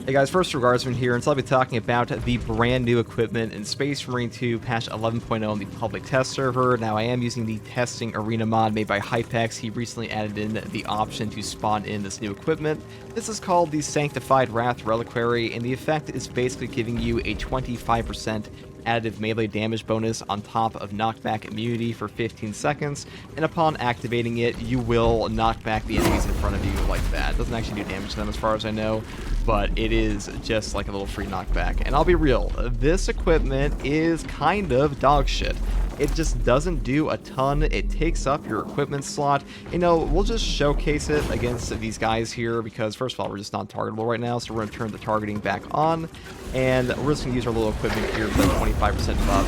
Hey guys, first regardsman here, and so I'll be talking about the brand new equipment in Space Marine 2 patch 11.0 on the public test server. Now I am using the testing arena mod made by Hypex. He recently added in the option to spawn in this new equipment. This is called the Sanctified Reliquary, and the effect is basically giving you a 25% additive melee damage bonus on top of knockback immunity for 15 seconds, and upon activating it, you will knock back the enemies in front of you like that. It doesn't actually do damage to them as far as I know, but it is just like a little free knockback. And I'll be real, this equipment is kind of dog shit. It just doesn't do a ton. It takes up your equipment slot. You know, we'll just showcase it against these guys here because, first of all, we're just non-targetable right now, so we're going to turn the targeting back on, and we're just going to use our little equipment here for that 25% buff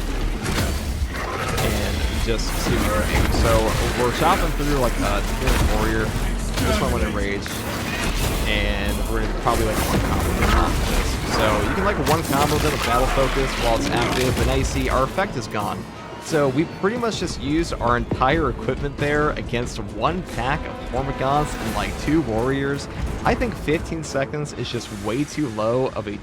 and just see what we can do. So we're chopping through like a warrior. This one went in rage, and we're going to probably like one combo them off of this. So you can like one combo them with battle focus while it's active, but now you see our effect is gone. So we pretty much just used our entire equipment there against one pack of Hormigons and like 2 warriors. I think 15 seconds is just way too low of a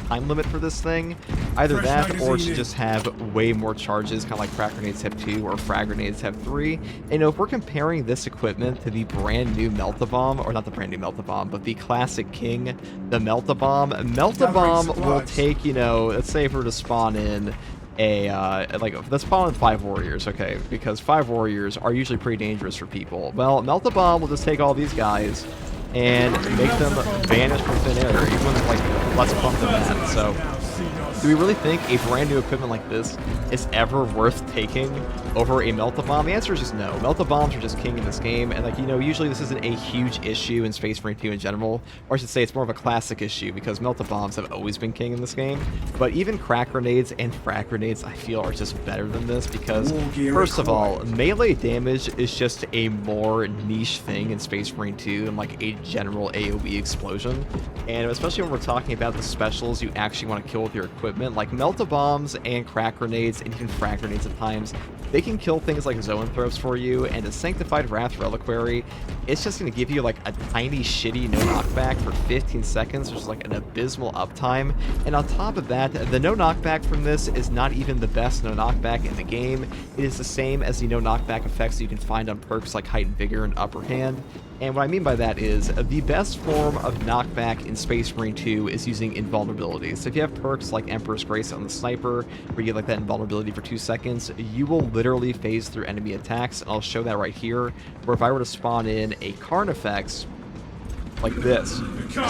time limit for this thing. Either that or it should just have way more charges, kind of like frag grenades have 2 or frag grenades have 3. And you know, if we're comparing this equipment to the brand new Melt-A-Bomb, or not the brand new Melt-A-Bomb, but the classic king, the Melt-A-Bomb will take, you know, let's say if we were to spawn in let's spawn in 5 warriors, okay, because 5 warriors are usually pretty dangerous for people. Well, Melt-A-Bomb will just take all these guys and make them vanish from thin air, even like less bump than that. So do we really think a brand new equipment like this is ever worth taking over a Melt-A-Bomb? The answer is just no. Melt-A-Bombs are just king in this game, and like, you know, usually this isn't a huge issue in Space Marine 2 in general, or I should say it's more of a classic issue because Melt-A-Bombs have always been king in this game. But even crack grenades and frag grenades, I feel, are just better than this because, first of all, melee damage is just a more niche thing in Space Marine 2 than like a general AoE explosion. And especially when we're talking about the specials you actually want to kill with your equipment, like Melt-A-Bombs and crack grenades and even frag grenades at times, they can kill things like zoanthropes for you, and a Sanctified Reliquary, it's just going to give you like a tiny shitty no knockback for 15 seconds, which is like an abysmal uptime. And on top of that, the no knockback from this is not even the best no knockback in the game. It is the same as the no knockback effects you can find on perks like Heightened Vigor and Upper Hand. And what I mean by that is the best form of knockback in Space Marine 2 is using invulnerability. So if you have perks like Emperor's Grace on the sniper, where you get like that invulnerability for 2 seconds, you will literally phase through enemy attacks. And I'll show that right here, where if I were to spawn in a Carnifex like this,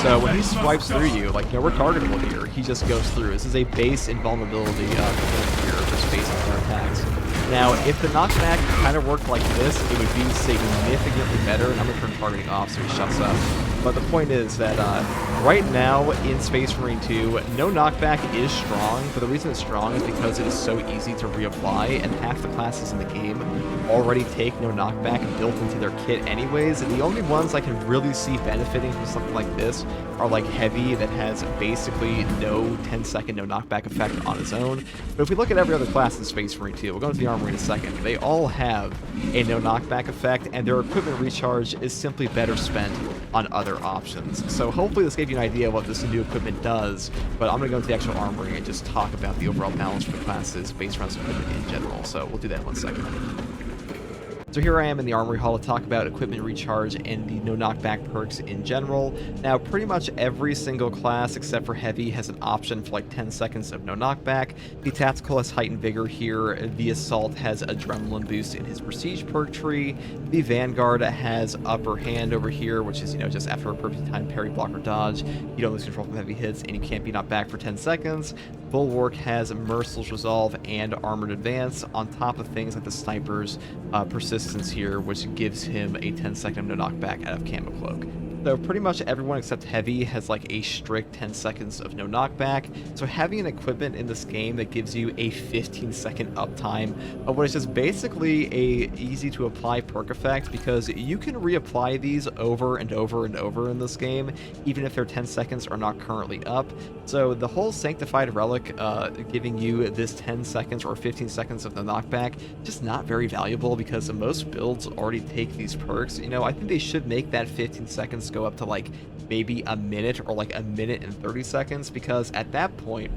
so when he swipes through you, like, you know, we're targetable here, he just goes through. This is a base invulnerability here for space and attacks. Now, if the knockback kind of worked like this, it would be significantly better, and I'm going to turn targeting off so he shuts up. But the point is that right now in Space Marine 2, no knockback is strong, but the reason it's strong is because it is so easy to reapply, and half the classes in the game already take no knockback built into their kit anyways, and the only ones I can really see benefiting from something like this are like Heavy, that has basically no 10-second no knockback effect on its own. But if we look at every other class in Space Marine 2, we'll go into the Armory in a second, they all have a no knockback effect, and their equipment recharge is simply better spent on other options. So hopefully this gave you an idea of what this new equipment does, but I'm going to go into the actual Armory and just talk about the overall balance for the classes based around equipment in general. So we'll do that in 1 second. So here I am in the Armory Hall to talk about equipment recharge and the no knockback perks in general. Now, pretty much every single class except for Heavy has an option for like 10 seconds of no knockback. The Tactical has Heightened Vigor here. The Assault has Adrenaline Boost in his Prestige perk tree. The Vanguard has Upper Hand over here, which is, you know, just after a perfect time parry, block, or dodge, you don't lose control from heavy hits and you can't be knocked back for 10 seconds. Bulwark has Merciless Resolve and Armored Advance on top of things like the Sniper's Persistence here, which gives him a 10-second no knockback out of Camo Cloak. So pretty much everyone except Heavy has like a strict 10 seconds of no knockback. So having an equipment in this game that gives you a 15-second uptime of what is just basically a easy to apply perk effect, because you can reapply these over and over and over in this game, even if their 10 seconds are not currently up. So the whole Sanctified Relic giving you this 10 seconds or 15 seconds of the knockback, just not very valuable because most builds already take these perks. You know, I think they should make that 15 seconds go up to like maybe a minute or like a minute and 30 seconds, because at that point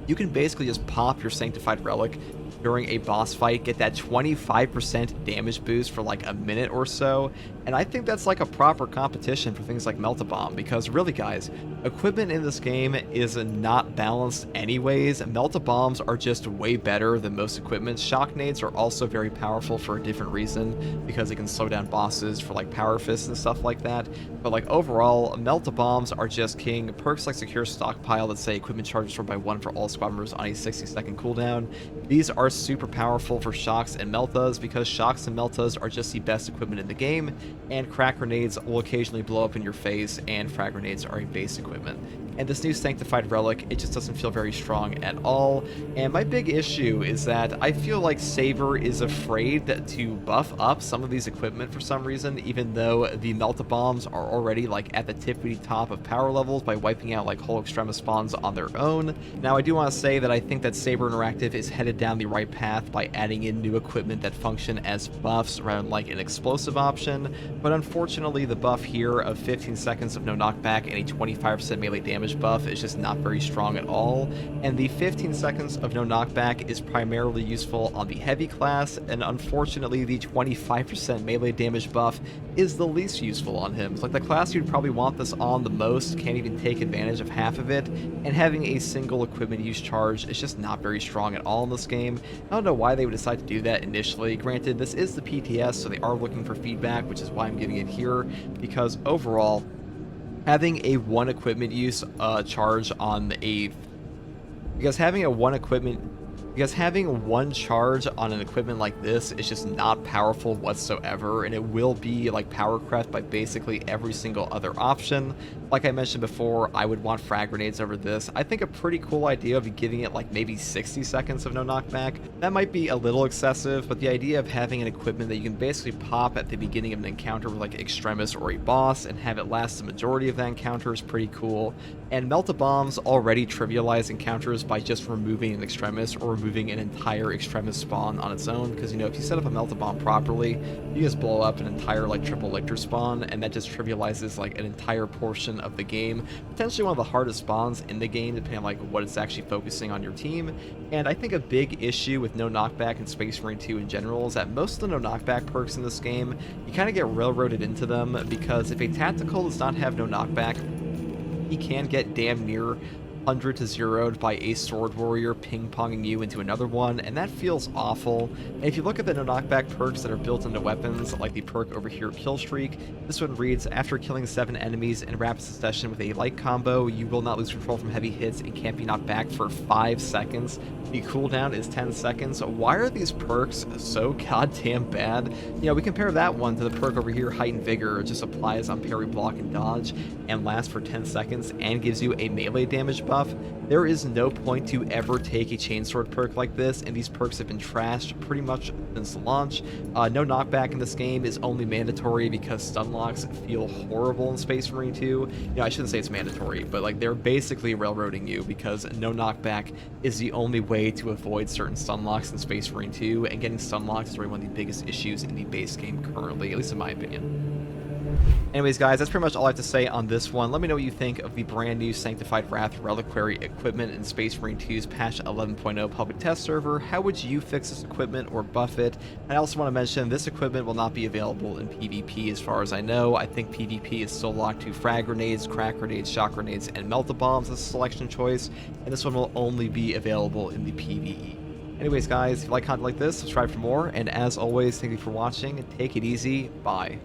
you can basically just pop your Sanctified Relic during a boss fight, get that 25% damage boost for like a minute or so, and I think that's like a proper competition for things like Melt-A-Bomb, because really guys, equipment in this game is not balanced anyways. Melt-A-Bombs are just way better than most equipment. Shock Nades are also very powerful for a different reason, because it can slow down bosses for like Power Fists and stuff like that, but like overall, Melt-A-Bombs are just king. Perks like Secure Stockpile that say equipment charges restored by 1 for all squad members on a 60-second cooldown, these are super powerful for Shocks and Meltas, because Shocks and Meltas are just the best equipment in the game, and Crack Grenades will occasionally blow up in your face, and Frag Grenades are a base equipment. And this new Sanctified Relic, it just doesn't feel very strong at all, and my big issue is that I feel like Saber is afraid to buff up some of these equipment for some reason, even though the Melt-A-Bombs are already like at the tippity top of power levels by wiping out like whole Extremis spawns on their own. Now I do want to say that I think that Saber Interactive is headed down the right path by adding in new equipment that function as buffs rather than like an explosive option, but unfortunately the buff here of 15 seconds of no knockback and a 25% melee damage buff is just not very strong at all, and the 15 seconds of no knockback is primarily useful on the heavy class, and unfortunately the 25% melee damage buff is the least useful on him. It's like the class you'd probably want this on the most can't even take advantage of half of it, and having a single equipment use charge is just not very strong at all in this game. I don't know why they would decide to do that initially. Granted, this is the PTS, so they are looking for feedback, which is why I'm giving it here, because overall having a one equipment use charge on a having one charge on an equipment like this is just not powerful whatsoever, and it will be like power crept by basically every single other option. Like I mentioned before, I would want Frag Grenades over this. I think a pretty cool idea of giving it like maybe 60 seconds of no knockback. That might be a little excessive, but the idea of having an equipment that you can basically pop at the beginning of an encounter with like Extremis or a boss and have it last the majority of that encounter is pretty cool. And Melt-A-Bombs already trivialize encounters by just removing an Extremis or removing an entire Extremis spawn on its own, because you know, if you set up a Melt-A-Bomb properly, you just blow up an entire like triple Lictor spawn, and that just trivializes like an entire portion of the game, potentially one of the hardest spawns in the game depending on like what it's actually focusing on your team. And I think a big issue with no knockback and Space Marine 2 in general is that most of the no knockback perks in this game, you kind of get railroaded into them, because if a tactical does not have no knockback, he can get damn near 100 to 0'd by a sword warrior ping-ponging you into another one, and that feels awful. And if you look at the no knockback perks that are built into weapons, like the perk over here, Kill Streak, this one reads, after killing 7 enemies in rapid succession with a light combo, you will not lose control from heavy hits and can't be knocked back for 5 seconds. The cooldown is 10 seconds. Why are these perks so goddamn bad? You know, we compare that one to the perk over here, Heightened Vigor. It just applies on parry, block, and dodge, and lasts for 10 seconds, and gives you a melee damage buff. There is no point to ever take a chainsword perk like this, and these perks have been trashed pretty much since launch. No knockback in this game is only mandatory because stun locks feel horrible in Space Marine 2. You know, I shouldn't say it's mandatory, but like they're basically railroading you, because no knockback is the only way to avoid certain stun locks in Space Marine 2, and getting stun locks is really one of the biggest issues in the base game currently, at least in my opinion. Anyways, guys, that's pretty much all I have to say on this one. Let me know what you think of the brand new Sanctified Wrath Reliquary equipment in Space Marine 2's patch 11.0 public test server. How would you fix this equipment or buff it? And I also want to mention this equipment will not be available in PvP as far as I know. I think PvP is still locked to Frag Grenades, Crack Grenades, Shock Grenades, and Melt-A-Bombs as a selection choice, and this one will only be available in the PvE. Anyways, guys, if you like content like this, subscribe for more, and as always, thank you for watching, and take it easy. Bye.